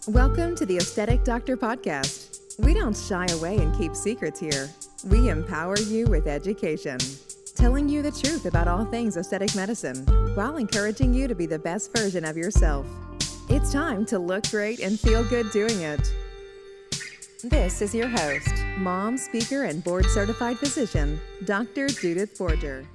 Welcome to the Aesthetic Doctor Podcast. We don't shy away and keep secrets here. We empower you with education, telling you the truth about all things aesthetic medicine while encouraging you to be the best version of yourself. It's time to look great and feel good doing it. This is your host, mom, speaker, and board-certified physician, Dr. Judith Forger.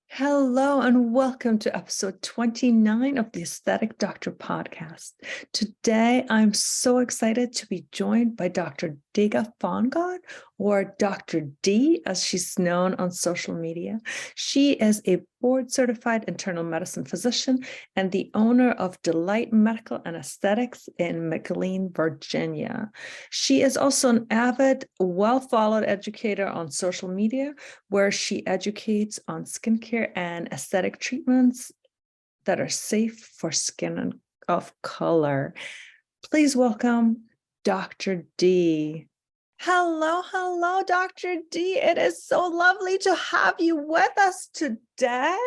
Hello and welcome to episode 29 of the Aesthetic Doctor Podcast. Today, I'm so excited to be joined by Dr. Diga Fongod, or Dr. D, as she's known on social media. She is a board-certified internal medicine physician and the owner of Delight Medical and Aesthetics in McLean, Virginia. She is also an avid, well-followed educator on social media, where she educates on skincare and aesthetic treatments that are safe for skin of color. Please welcome Dr. D. Hello, Dr. D. It is so lovely to have you with us today.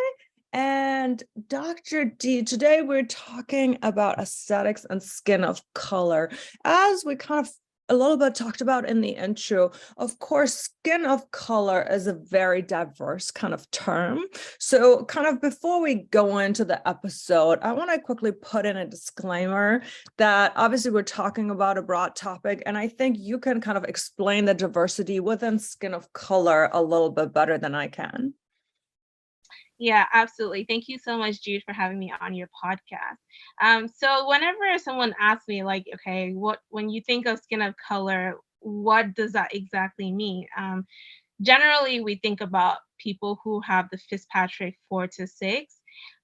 And Dr. D, today we're talking about aesthetics and skin of color. As we kind of a little bit talked about in the intro, of course, skin of color is a very diverse kind of term. So kind of before we go into the episode, I want to quickly put in a disclaimer that obviously we're talking about a broad topic, and I think you can kind of explain the diversity within skin of color a little bit better than I can. Yeah, absolutely. Thank you so much, Jude, for having me on your podcast. So whenever someone asks me, like, okay, when you think of skin of color, what does that exactly mean? Generally, we think about people who have the Fitzpatrick 4 to 6.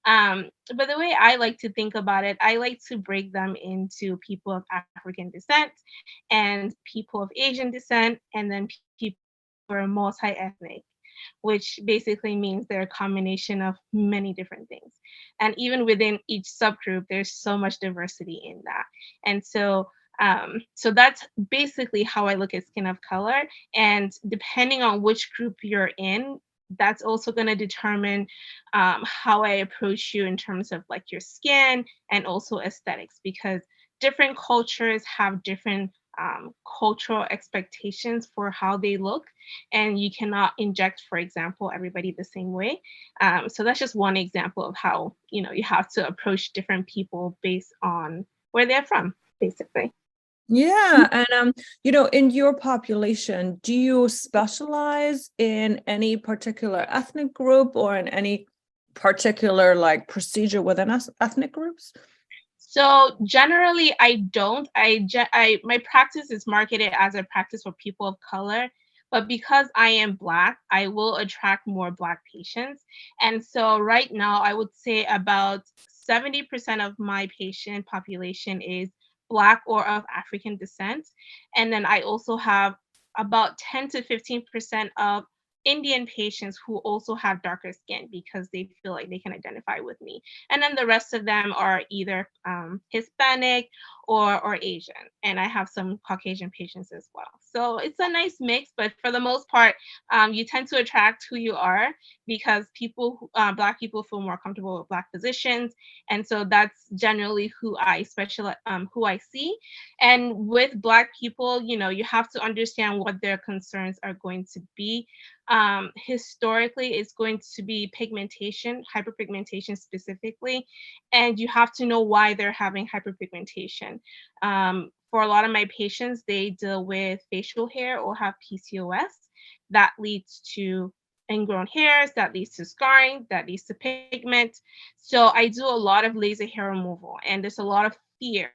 But the way I like to think about it, I like to break them into people of African descent and people of Asian descent, and then people who are multi-ethnic, which basically means they're a combination of many different things. And even within each subgroup, there's so much diversity in that. And so that's basically how I look at skin of color. And depending on which group you're in, that's also going to determine how I approach you in terms of like your skin and also aesthetics, because different cultures have different cultural expectations for how they look, and you cannot inject, for example, everybody the same way. So that's just one example of how you have to approach different people based on where they're from, basically. Yeah, and in your population, do you specialize in any particular ethnic group or in any particular like procedure within ethnic groups? So generally, I don't. My practice is marketed as a practice for people of color, but because I am Black, I will attract more Black patients. And so right now, I would say about 70% of my patient population is Black or of African descent. And then I also have about 10 to 15% of Indian patients who also have darker skin because they feel like they can identify with me. And then the rest of them are either Hispanic or Asian. And I have some Caucasian patients as well. So it's a nice mix, but for the most part, you tend to attract who you are because Black people feel more comfortable with Black physicians. And so that's generally who I see. And with Black people, you have to understand what their concerns are going to be. Historically, it's going to be pigmentation, hyperpigmentation specifically, and you have to know why they're having hyperpigmentation. For a lot of my patients, they deal with facial hair or have PCOS. That leads to ingrown hairs, that leads to scarring, that leads to pigment. So I do a lot of laser hair removal, and there's a lot of fear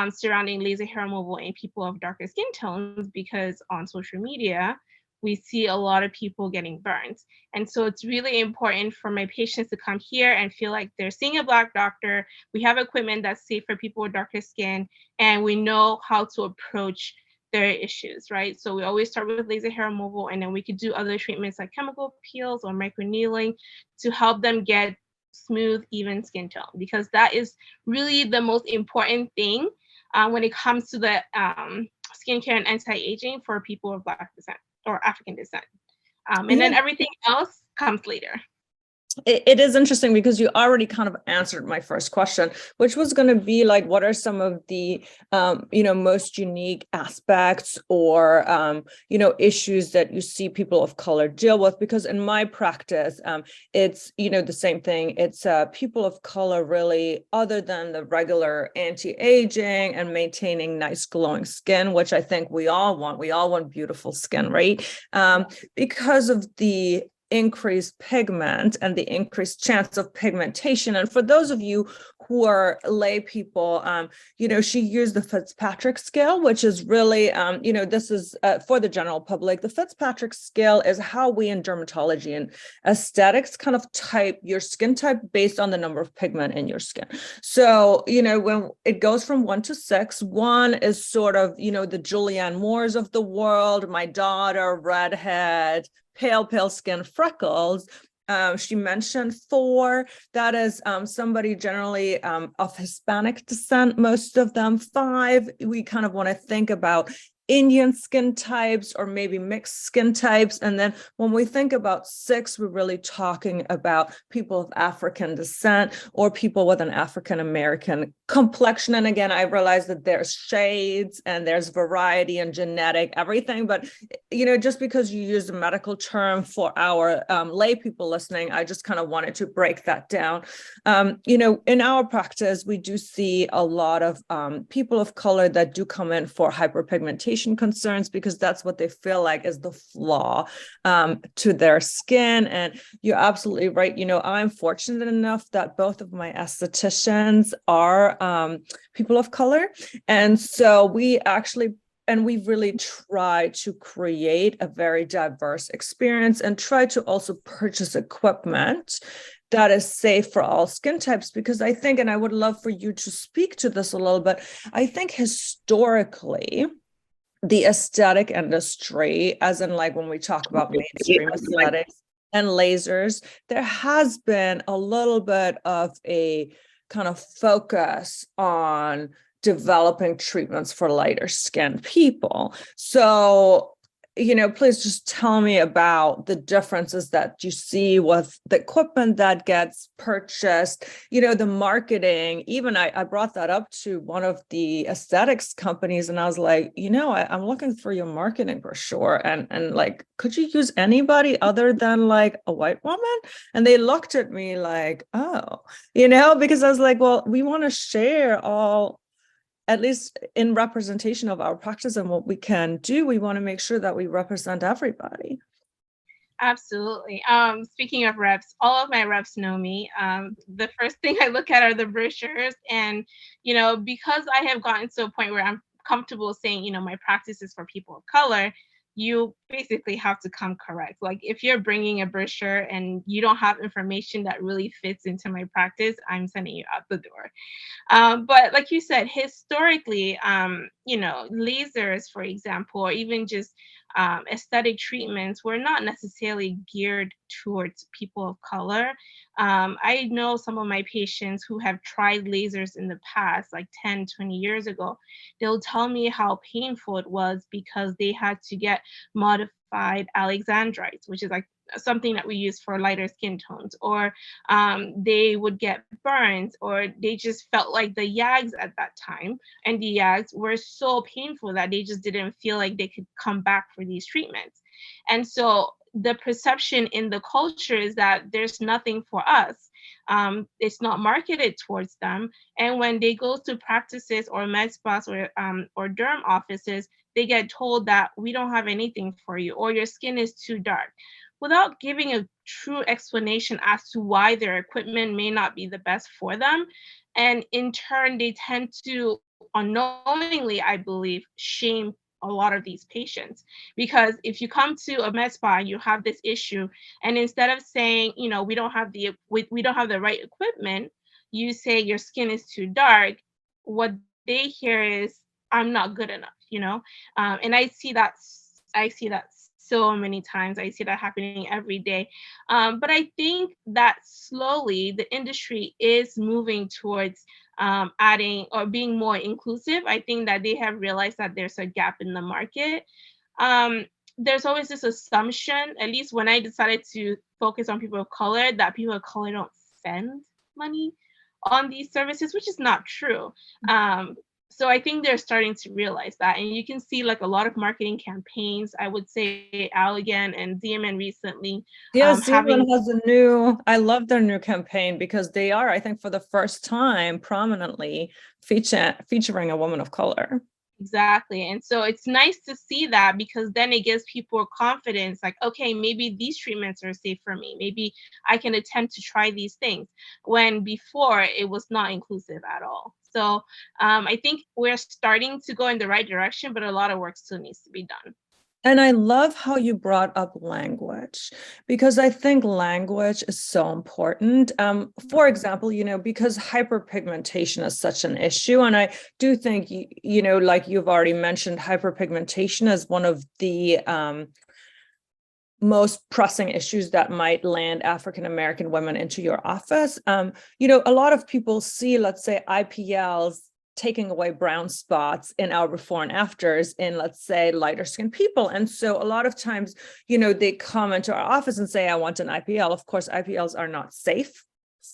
surrounding laser hair removal in people of darker skin tones because on social media, we see a lot of people getting burned. And so it's really important for my patients to come here and feel like they're seeing a Black doctor. We have equipment that's safe for people with darker skin, and we know how to approach their issues, right? So we always start with laser hair removal, and then we could do other treatments like chemical peels or microneedling to help them get smooth, even skin tone, because that is really the most important thing when it comes to the skincare and anti-aging for people of Black descent or African descent. And then everything else comes later. It is interesting because you already kind of answered my first question, which was going to be like, what are some of the, most unique aspects or, issues that you see people of color deal with? Because in my practice, it's, the same thing. It's people of color really, other than the regular anti-aging and maintaining nice glowing skin, which I think we all want. We all want beautiful skin, right? Because of the increased pigment and the increased chance of pigmentation. And for those of you who are lay people, she used the Fitzpatrick scale, which is really, this is for the general public. The Fitzpatrick scale is how we in dermatology and aesthetics kind of type your skin type based on the number of pigment in your skin. So, when it goes from 1 to 6, 1 is sort of, the Julianne Moores of the world, my daughter, redhead, pale skin, freckles. She mentioned 4, that is somebody generally of Hispanic descent, most of them. 5, we kind of want to think about Indian skin types or maybe mixed skin types. And then when we think about 6, we're really talking about people of African descent or people with an African American complexion. And again, I realize that there's shades and there's variety and genetic, everything. But, just because you use a medical term for our lay people listening, I just kind of wanted to break that down. In our practice, we do see a lot of people of color that do come in for hyperpigmentation concerns because that's what they feel like is the flaw to their skin. And you're absolutely right. I'm fortunate enough that both of my estheticians are people of color. And so we really try to create a very diverse experience and try to also purchase equipment that is safe for all skin types, because I think, and I would love for you to speak to this a little bit, I think historically, the aesthetic industry, as in like when we talk about mainstream aesthetics and lasers, there has been a little bit of a kind of focus on developing treatments for lighter skinned people. So, please just tell me about the differences that you see with the equipment that gets purchased, the marketing. Even I brought that up to one of the aesthetics companies and I was like, I'm looking for your marketing brochure and like, could you use anybody other than like a white woman? And they looked at me like, oh, because I was like, well, we want to share all, at least in representation of our practice and what we can do, we want to make sure that we represent everybody. Absolutely. Speaking of reps, all of my reps know me. The first thing I look at are the brochures. And, because I have gotten to a point where I'm comfortable saying, my practice is for people of color, you basically have to come correct. Like if you're bringing a brochure and you don't have information that really fits into my practice, I'm sending you out the door. But like you said, historically, lasers, for example, or even just aesthetic treatments were not necessarily geared towards people of color. I know some of my patients who have tried lasers in the past, like 10, 20 years ago. They'll tell me how painful it was because they had to get modified alexandrites, which is like something that we use for lighter skin tones, or they would get burns, or they just felt like the yags at that time, and the yags were so painful that they just didn't feel like they could come back for these treatments. And so the perception in the culture is that there's nothing for us. It's not marketed towards them. And when they go to practices or med spas or derm offices, they get told that we don't have anything for you, or your skin is too dark, without giving a true explanation as to why their equipment may not be the best for them. And in turn, they tend to unknowingly, I believe, shame a lot of these patients. Because if you come to a med spa and you have this issue, and instead of saying, we don't have the right equipment, you say your skin is too dark, what they hear is, I'm not good enough, and I see that so many times. I see that happening every day. But I think that slowly the industry is moving towards adding or being more inclusive. I think that they have realized that there's a gap in the market. there's always this assumption, at least when I decided to focus on people of color, that people of color don't spend money on these services, which is not true. So I think they're starting to realize that, and you can see like a lot of marketing campaigns. I would say Allergan and ZMN recently Yes, having. Zealand has I love their new campaign because they are, I think, for the first time prominently featuring a woman of color. Exactly. And so it's nice to see that, because then it gives people confidence, like, okay, maybe these treatments are safe for me. Maybe I can attempt to try these things, when before it was not inclusive at all. So I think we're starting to go in the right direction, but a lot of work still needs to be done. And I love how you brought up language, because I think language is so important. For example, because hyperpigmentation is such an issue, and I do think, like you've already mentioned, hyperpigmentation is one of the most pressing issues that might land African American women into your office. A lot of people see, let's say, IPLs taking away brown spots in our before and afters in, let's say, lighter skinned people. And so a lot of times, they come into our office and say, I want an IPL. Of course, IPLs are not safe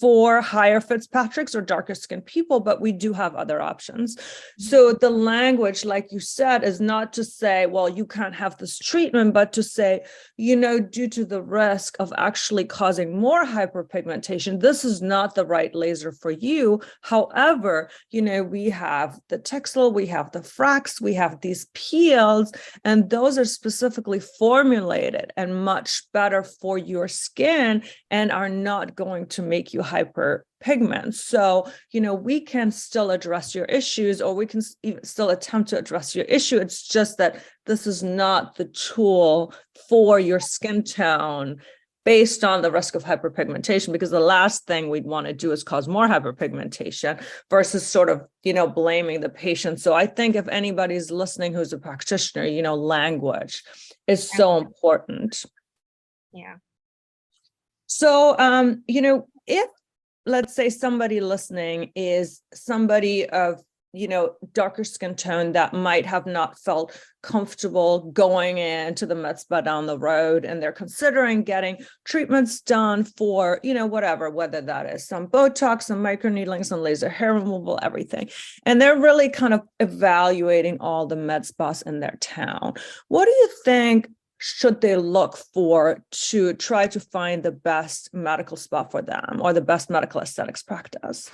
for higher Fitzpatricks or darker skinned people, but we do have other options. So the language, like you said, is not to say, well, you can't have this treatment, but to say, due to the risk of actually causing more hyperpigmentation, this is not the right laser for you. However, we have the Tixel, we have the Frax, we have these peels, and those are specifically formulated and much better for your skin and are not going to make you hyperpigment. So, we can still address your issues, or we can still attempt to address your issue. It's just that this is not the tool for your skin tone based on the risk of hyperpigmentation, because the last thing we'd want to do is cause more hyperpigmentation versus sort of, blaming the patient. So I think if anybody's listening who's a practitioner, language is so important. Yeah. So, if, let's say, somebody listening is somebody of, darker skin tone that might have not felt comfortable going into the med spa down the road, and they're considering getting treatments done for, whether that is some Botox, some microneedling, some laser hair removal, everything. And they're really kind of evaluating all the med spas in their town. What do you think should they look for to try to find the best medical spa for them, or the best medical aesthetics practice?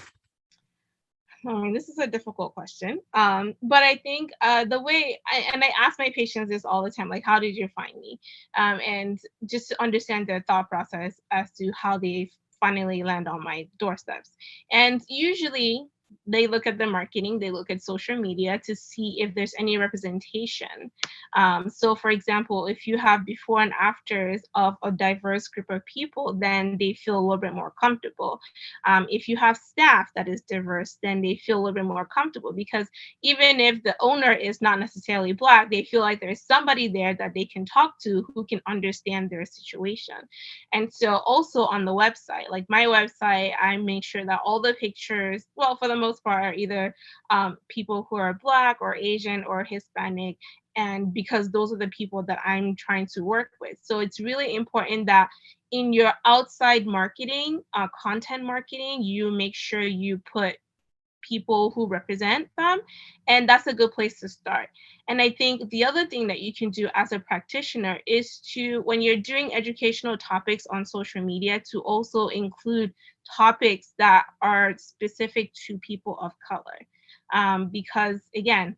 This is a difficult question. But I think the way I ask my patients this all the time, like, how did you find me? And just to understand their thought process as to how they finally land on my doorsteps. And usually they look at the marketing, they look at social media to see if there's any representation. So for example, if you have before and afters of a diverse group of people, then they feel a little bit more comfortable. If you have staff that is diverse, then they feel a little bit more comfortable, because even if the owner is not necessarily Black, they feel like there's somebody there that they can talk to who can understand their situation. And so also on the website, like my website, I make sure that all the pictures, well, for the most part, are either people who are Black or Asian or Hispanic, and because those are the people that I'm trying to work with. So it's really important that in your outside marketing, content marketing, you make sure you put people who represent them, and that's a good place to start. And I think the other thing that you can do as a practitioner is to, when you're doing educational topics on social media, to also include topics that are specific to people of color, because again,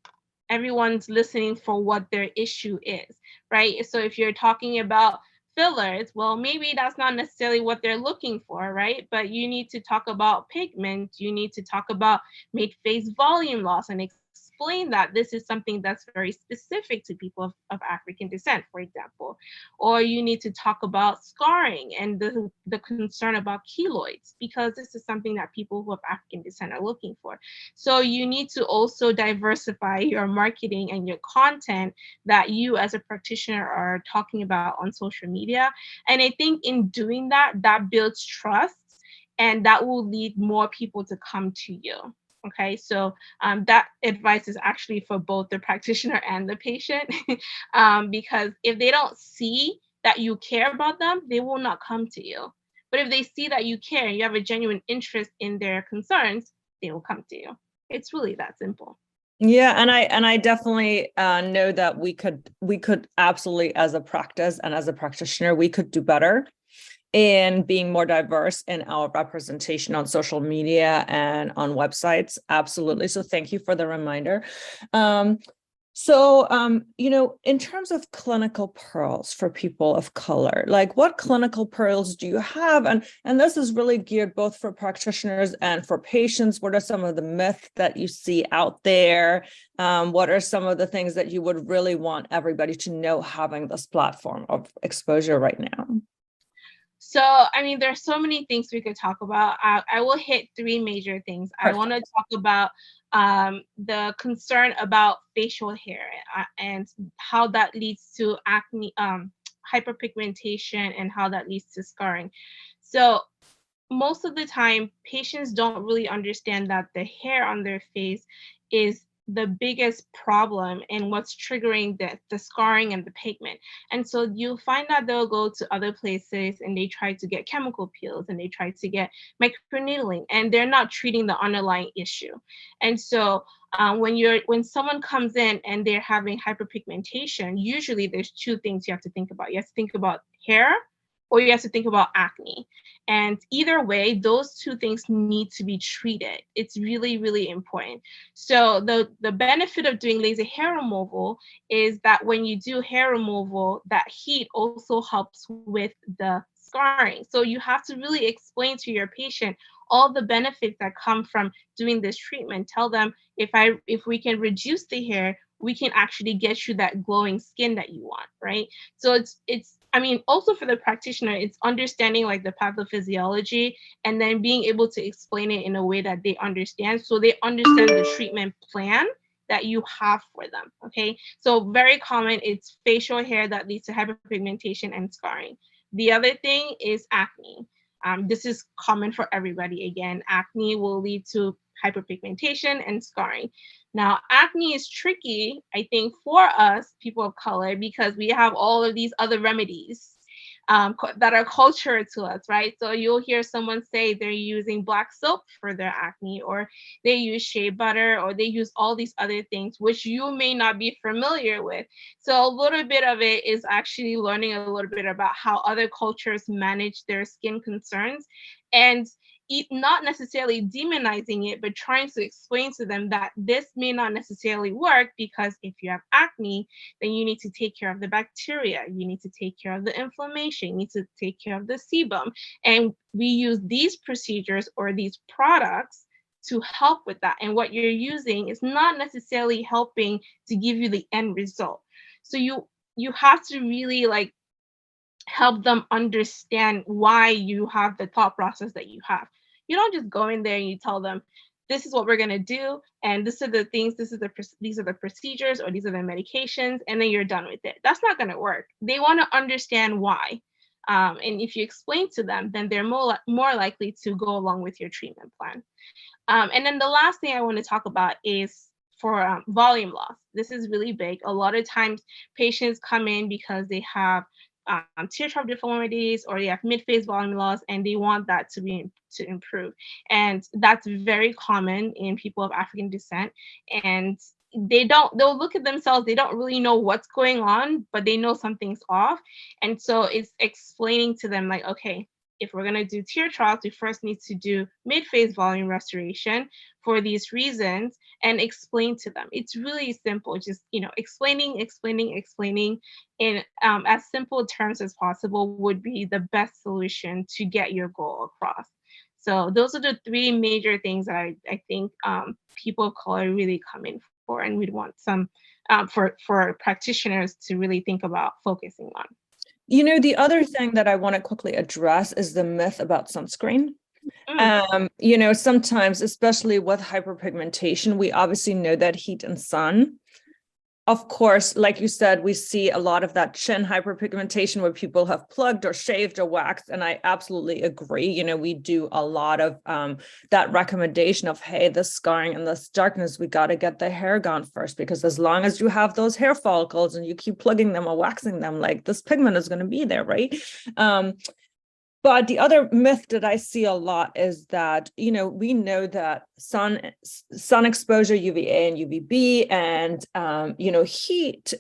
everyone's listening for what their issue is, right? So if you're talking about fillers, well, maybe that's not necessarily what they're looking for, right? But you need to talk about pigment, you need to talk about mid-phase volume loss, and explain that this is something that's very specific to people of African descent, for example. Or you need to talk about scarring and the concern about keloids, because this is something that people who have African descent are looking for. So you need to also diversify your marketing and your content that you as a practitioner are talking about on social media. And I think in doing that, that builds trust, and that will lead more people to come to you. Okay, so that advice is actually for both the practitioner and the patient, because if they don't see that you care about them, they will not come to you. But if they see that you care and you have a genuine interest in their concerns, they will come to you. It's really that simple. Yeah, and I definitely know that we could absolutely, as a practice and as a practitioner, we could do better in being more diverse in our representation on social media and on websites. Absolutely. So thank you for the reminder. In terms of clinical pearls for people of color, like what clinical pearls do you have? And this is really geared both for practitioners and for patients. What are some of the myths that you see out there? What are some of the things that you would really want everybody to know having this platform of exposure right now? So, I mean, there's so many things we could talk about. I will hit three major things. I want to talk about the concern about facial hair and how that leads to acne, hyperpigmentation, and how that leads to scarring. So, most of the time, patients don't really understand that the hair on their face is the biggest problem and what's triggering the scarring and the pigment. And so you'll find that they'll go to other places and they try to get chemical peels and they try to get microneedling, and they're not treating the underlying issue. And so when someone comes in and they're having hyperpigmentation, usually there's two things you have to think about. You have to think about hair, or you have to think about acne. And either way, those two things need to be treated. It's really, really important. So the benefit of doing laser hair removal is that when you do hair removal, that heat also helps with the scarring. So you have to really explain to your patient all the benefits that come from doing this treatment. Tell them, if we can reduce the hair, we can actually get you that glowing skin that you want, right? So it's I mean, also for the practitioner, it's understanding like the pathophysiology and then being able to explain it in a way that they understand, so they understand the treatment plan that you have for them. Okay, so very common, it's facial hair that leads to hyperpigmentation and scarring. The other thing is acne. This is common for everybody. Again, acne will lead to hyperpigmentation and scarring. Now, acne is tricky, I think, for us, people of color, because we have all of these other remedies that are cultural to us, right? So you'll hear someone say they're using black soap for their acne, or they use shea butter, or they use all these other things, which you may not be familiar with. So a little bit of it is actually learning a little bit about how other cultures manage their skin concerns, and not necessarily demonizing it, but trying to explain to them that this may not necessarily work, because if you have acne, then you need to take care of the bacteria, you need to take care of the inflammation, you need to take care of the sebum. And we use these procedures or these products to help with that. And what you're using is not necessarily helping to give you the end result. So you have to really like help them understand why you have the thought process that you have. You don't just go in there and you tell them, this is what we're going to do, and this are the things, these are the procedures, or these are the medications, and then you're done with it. That's not going to work. They want to understand why. And if you explain to them, then they're more likely to go along with your treatment plan. And then the last thing I want to talk about is for volume loss. This is really big. A lot of times patients come in because they have tear trough deformities, or they have mid-phase volume loss, and they want that to improve. And that's very common in people of African descent. And they'll look at themselves, they don't really know what's going on, but they know something's off. And so it's explaining to them like, okay, if we're going to do tear troughs, we first need to do mid-phase volume restoration for these reasons, and explain to them. It's really simple, just explaining in as simple terms as possible would be the best solution to get your goal across. So those are the three major things that I think people of color really come in for, and we'd want some for practitioners to really think about focusing on. The other thing that I want to quickly address is the myth about sunscreen. Sometimes, especially with hyperpigmentation, we obviously know that heat and sun of course, like you said, we see a lot of that chin hyperpigmentation where people have plugged or shaved or waxed. And I absolutely agree. You know, we do a lot of that recommendation of, hey, this scarring and this darkness, we got to get the hair gone first, because as long as you have those hair follicles and you keep plugging them or waxing them, like this pigment is going to be there, right? But the other myth that I see a lot is that, you know, we know that sun exposure, UVA and UVB, and you know, heat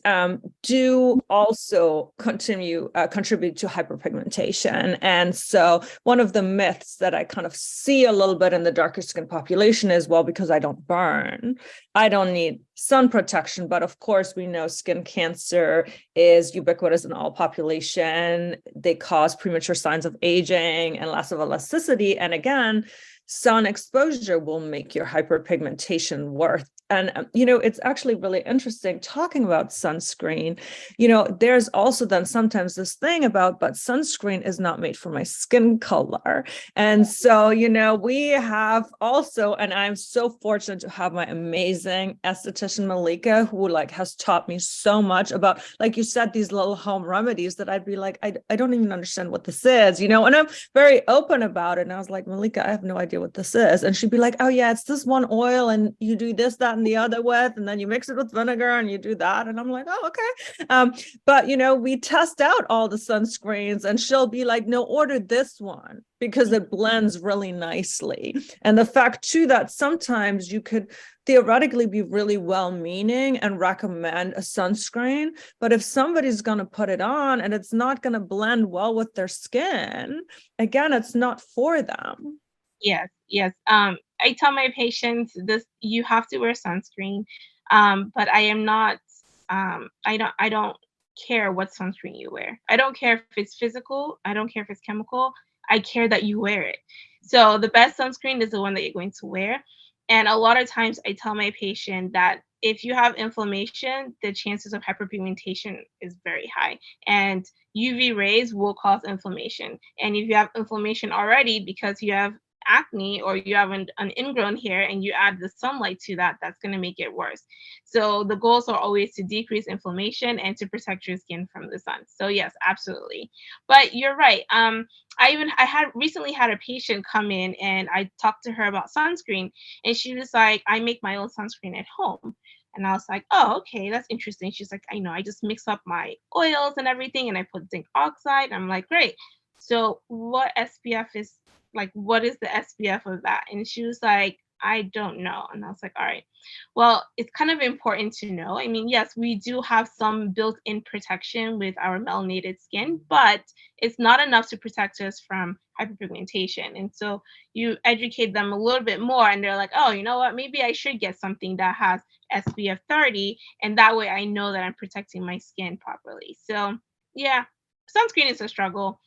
do also contribute to hyperpigmentation. And so one of the myths that I kind of see a little bit in the darker skin population is, well, because I don't burn, I don't need sun protection. But of course, we know skin cancer is ubiquitous in all population. They cause premature signs of aging and loss of elasticity. And again, sun exposure will make your hyperpigmentation worse. And, you know, it's actually really interesting talking about sunscreen. You know, there's also then sometimes this thing about, but sunscreen is not made for my skin color. And so, you know, we have also, and I'm so fortunate to have my amazing esthetician, Malika, who like has taught me so much about, like you said, these little home remedies that I'd be like, I don't even understand what this is, you know, and I'm very open about it. And I was like, Malika, I have no idea what this is. And she'd be like, oh yeah, it's this one oil and you do this, that, and the other with, and then you mix it with vinegar and you do that. And I'm like, oh, okay. But, you know, we test out all the sunscreens and she'll be like, no, order this one because it blends really nicely. And the fact too, that sometimes you could theoretically be really well-meaning and recommend a sunscreen, but if somebody's going to put it on and it's not going to blend well with their skin, again, it's not for them. Yes, yes. I tell my patients this: you have to wear sunscreen, but I am not. I don't care what sunscreen you wear. I don't care if it's physical. I don't care if it's chemical. I care that you wear it. So the best sunscreen is the one that you're going to wear. And a lot of times, I tell my patient that if you have inflammation, the chances of hyperpigmentation is very high. And UV rays will cause inflammation. And if you have inflammation already because you have acne or you have an ingrown hair and you add the sunlight to that, that's going to make it worse. So the goals are always to decrease inflammation and to protect your skin from the sun. So yes, absolutely. But you're right. I had recently had a patient come in and I talked to her about sunscreen, and she was like, I make my own sunscreen at home. And I was like, oh, okay, that's interesting. She's like, I know, I just mix up my oils and everything and I put zinc oxide. I'm like, great. So what SPF is, like, what is the SPF of that? And she was like, I don't know. And I was like, all right, well, it's kind of important to know. I mean, yes, we do have some built-in protection with our melanated skin, but it's not enough to protect us from hyperpigmentation. And so you educate them a little bit more and they're like, oh, you know what, maybe I should get something that has SPF 30, and that way I know that I'm protecting my skin properly. So yeah, sunscreen is a struggle,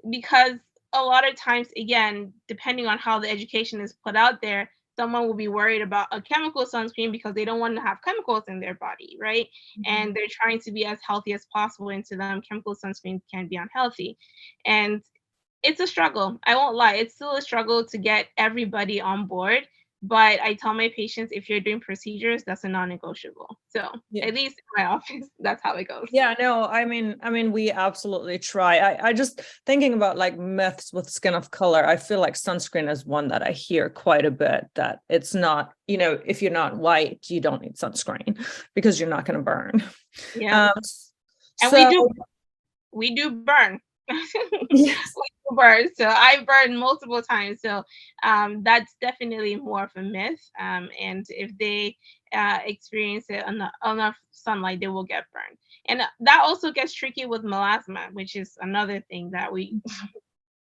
because a lot of times, again, depending on how the education is put out there, someone will be worried about a chemical sunscreen because they don't want to have chemicals in their body, right? And they're trying to be as healthy as possible, and to them, chemical sunscreen can be unhealthy. And it's a struggle. I won't lie. It's still a struggle to get everybody on board. But I tell my patients, if you're doing procedures, that's a non-negotiable. So Yeah. at least in my office, that's how it goes. Yeah, no, I mean, we absolutely try. I just thinking about like myths with skin of color. I feel like sunscreen is one that I hear quite a bit, that it's not, you know, if you're not white, you don't need sunscreen because you're not going to burn. Yeah. And so we do burn. yes. Burn. So I burned multiple times. So that's definitely more of a myth. And if they experience it enough sunlight, they will get burned. And that also gets tricky with melasma, which is another thing that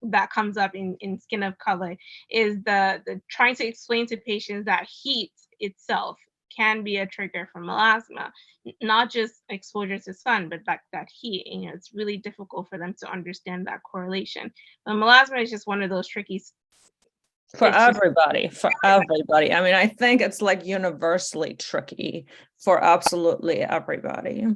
that comes up in skin of color, is the trying to explain to patients that heat itself can be a trigger for melasma, not just exposure to sun, but that heat. And, you know, it's really difficult for them to understand that correlation. But melasma is just one of those tricky. For everybody. I mean, I think it's like universally tricky for absolutely everybody.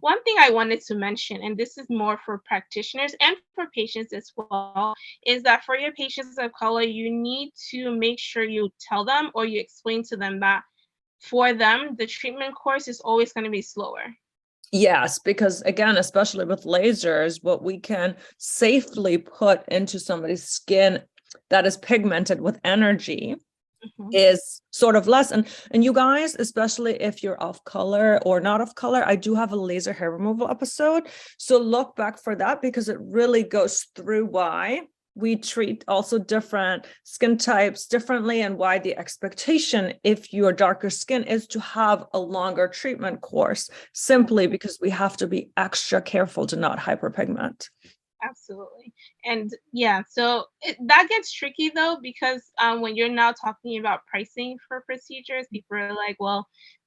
One thing I wanted to mention, and this is more for practitioners and for patients as well, is that for your patients of color, you need to make sure you tell them or you explain to them that for them, the treatment course is always going to be slower. Yes, because again, especially with lasers, what we can safely put into somebody's skin that is pigmented with energy is sort of less. And you guys, especially if you're off color or not off color, I do have a laser hair removal episode. So look back for that, because it really goes through why we treat also different skin types differently, and why the expectation, if you're darker skin, is to have a longer treatment course, simply because we have to be extra careful to not hyperpigment. Absolutely. And yeah, so that gets tricky though, because when you're now talking about pricing for procedures, people are like, well,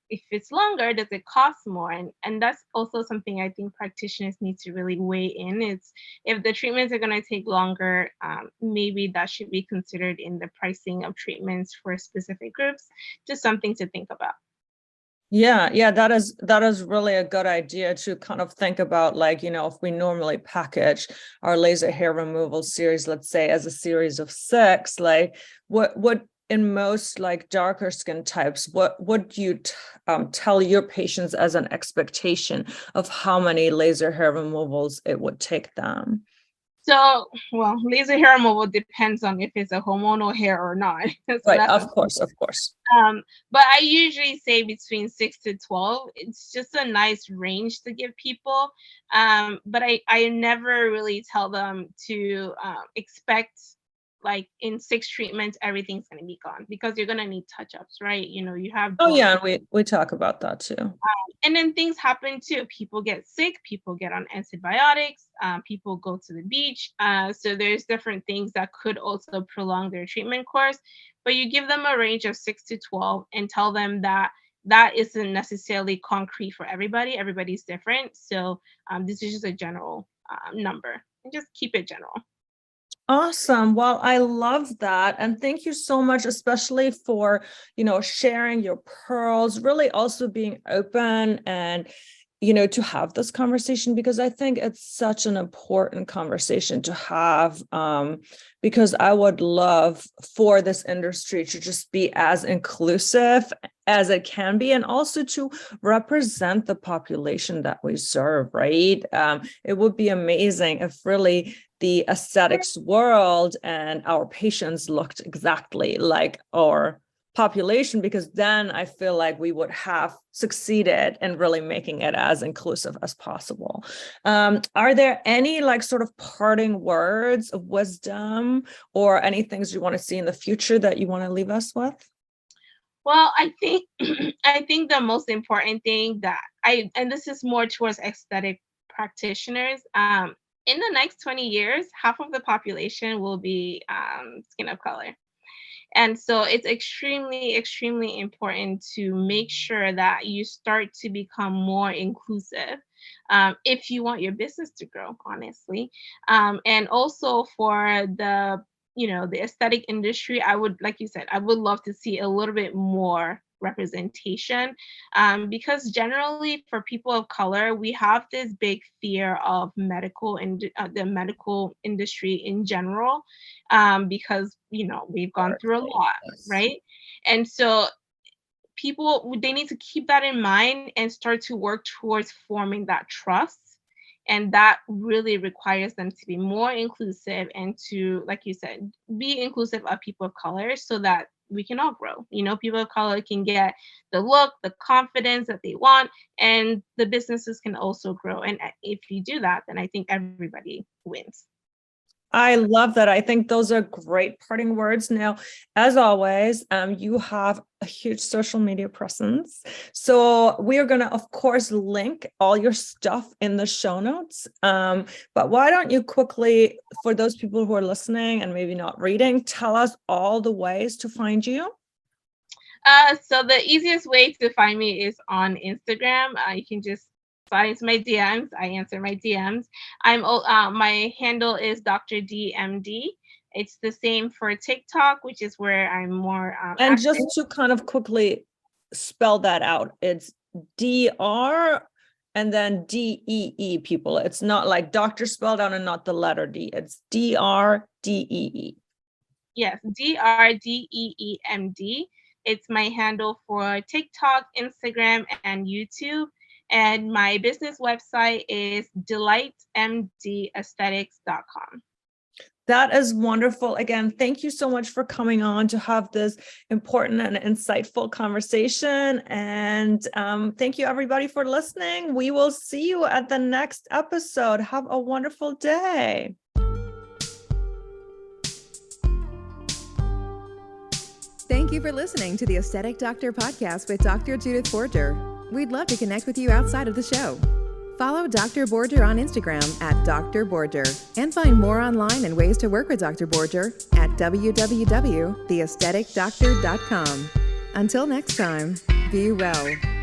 if it's longer, does it cost more? And that's also something I think practitioners need to really weigh in. It's if the treatments are going to take longer, maybe that should be considered in the pricing of treatments for specific groups. Just something to think about. Yeah, that is really a good idea to kind of think about, like, if we normally package our laser hair removal series, let's say as a series of 6, like what in most like darker skin types, what would you tell your patients as an expectation of how many laser hair removals it would take them? So, well, laser hair removal depends on if it's a hormonal hair or not. So Right, that's of course. but I usually say between 6 to 12. It's just a nice range to give people. But I never really tell them to expect, like, in 6 treatments, everything's going to be gone, because you're going to need touch-ups, right? You have. Oh yeah, we talk about that too. And then things happen too. People get sick, people get on antibiotics, people go to the beach. So there's different things that could also prolong their treatment course. But you give them a range of 6 to 12 and tell them that that isn't necessarily concrete for everybody. Everybody's different. So this is just a general number, and just keep it general. Awesome. Well, I love that. And thank you so much, especially for, sharing your pearls, really also being open and, to have this conversation, because I think it's such an important conversation to have, because I would love for this industry to just be as inclusive as it can be, and also to represent the population that we serve, right? It would be amazing if really the aesthetics world and our patients looked exactly like our population, because then I feel like we would have succeeded in really making it as inclusive as possible. Are there any like sort of parting words of wisdom or any things you want to see in the future that you want to leave us with? Well, I think I think the most important thing and this is more towards aesthetic practitioners, in the next 20 years, half of the population will be skin of color. And so it's extremely, extremely important to make sure that you start to become more inclusive, if you want your business to grow, honestly. And also for the aesthetic industry, I would, like you said, I would love to see a little bit more representation, because generally for people of color, we have this big fear of the medical industry in general, because we've gone through a lot, right? And so people, they need to keep that in mind and start to work towards forming that trust. And that really requires them to be more inclusive and to, like you said, be inclusive of people of color, so that we can all grow. People of color can get the look, the confidence that they want, and the businesses can also grow. And if you do that, then I think everybody wins. I love that. I think those are great parting words. Now, as always, you have a huge social media presence. So we are going to, of course, link all your stuff in the show notes. But why don't you quickly, for those people who are listening and maybe not reading, tell us all the ways to find you? So the easiest way to find me is on Instagram. You can just slide into my DMs. I answer my DMs. My handle is Dr. DMD. It's the same for TikTok, which is where I'm more and active. Just to kind of quickly spell that out, it's DR and then DEE, people. It's not like doctor spelled out and not the letter D. It's DRDEE. Yes, DRDEEMD. It's my handle for TikTok, Instagram, and YouTube. And my business website is delightmdaesthetics.com. That is wonderful. Again, thank you so much for coming on to have this important and insightful conversation. And thank you, everybody, for listening. We will see you at the next episode. Have a wonderful day. Thank you for listening to the Aesthetic Doctor Podcast with Dr. Judith Borger. We'd love to connect with you outside of the show. Follow Dr. Borger on Instagram at Dr. Borger and find more online and ways to work with Dr. Borger at www.theaestheticdoctor.com. Until next time, be well.